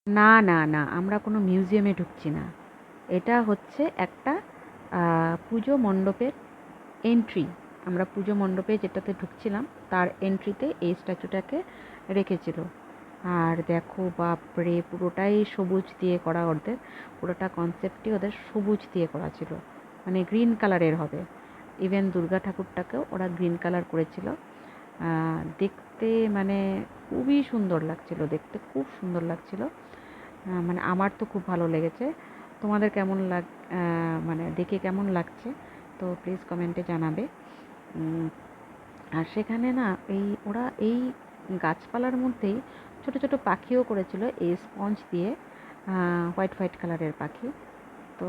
না না না, আমরা কোনো মিউজিয়ামে ঢুকছি না। এটা হচ্ছে একটা পুজো মণ্ডপের এন্ট্রি। আমরা পুজো মণ্ডপে যেটাতে ঢুকছিলাম তার এন্ট্রিতে এই স্ট্যাচুটাকে রেখেছিল। আর দেখো বাপরে, পুরোটাই সবুজ দিয়ে করা। ওদের পুরোটা কনসেপ্টই ওদের সবুজ দিয়ে করা ছিল, মানে গ্রিন কালারের হবে। ইভেন দুর্গা ঠাকুরটাকেও ওরা গ্রিন কালার করেছিল। দেখতে মানে খুবই সুন্দর লাগছিল, দেখতে খুব সুন্দর লাগছিল। মানে আমার তো খুব ভালো লেগেছে। তোমাদের কেমন মানে দেখে কেমন লাগছে তো প্লিজ কমেন্টে জানাবে। আর সেখানে না ওরা এই গাছপালার মধ্যেই ছোট ছোট পাখিও করেছিল এই স্পঞ্জ দিয়ে, হোয়াইট হোয়াইট কালারের পাখি। তো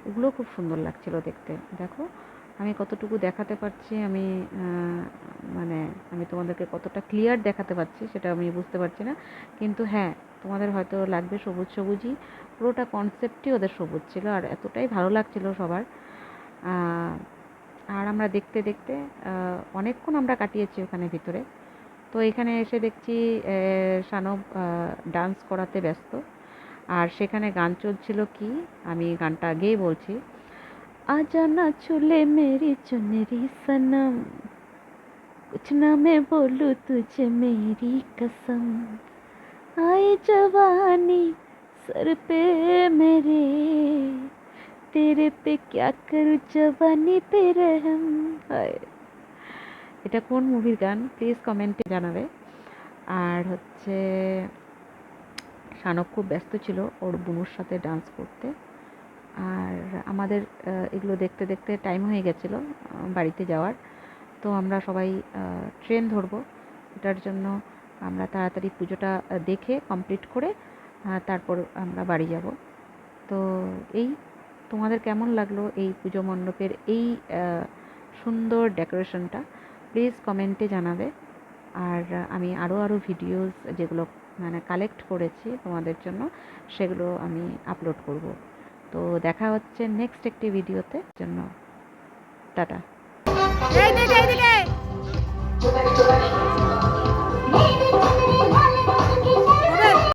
ওগুলো খুব সুন্দর লাগছিল দেখতে। দেখো আমি কতটুকু দেখাতে পারছি, মানে আমি তোমাদেরকে কতটা ক্লিয়ার দেখাতে পারছি সেটা আমি বুঝতে পারছি না, কিন্তু হ্যাঁ তোমাদের হয়তো লাগবে সবুজ সবুজই। পুরোটা কনসেপ্টই ওদের সবুজ ছিল আর এতটাই ভালো লাগছিল সবার। আর আমরা দেখতে দেখতে অনেকক্ষণ আমরা কাটিয়েছি ওখানে ভিতরে। তো এখানে এসে দেখছি সানব ডান্স করাতে ব্যস্ত। আর সেখানে গান চলছিল কি, আমি গানটা গেয়ে বলছি। आजा ना छूले मेरी चुनरी सनम, कुछ ना मैं बोलूँ तुझे मेरी कसम, आए जवानी सर पे मेरे, तेरे पे क्या करूँ जवानी पे रहम। हाय, এটা কোন মুভির গান প্লিজ কমেন্টে জানাবে। আর হচ্ছে শানক খুব ব্যস্ত ছিল ওর বুনুর সাথে ডান্স করতে। আর আমাদের এগুলো দেখতে দেখতে টাইম হয়ে গেছিলো বাড়িতে যাওয়ার। তো আমরা সবাই ট্রেন ধরবো, এটার জন্য আমরা তাড়াতাড়ি পুজোটা দেখে কমপ্লিট করে তারপর আমরা বাড়ি যাব। তো এই তোমাদের কেমন লাগলো এই পুজো মণ্ডপের এই সুন্দর ডেকোরেশনটা প্লিজ কমেন্টে জানাবে। আর আমি আরও ভিডিওস যেগুলো মানে কালেক্ট করেছি তোমাদের জন্য সেগুলো আমি আপলোড করব। তো দেখা হচ্ছে নেক্সট একটি ভিডিওতে, জন্য টাটা।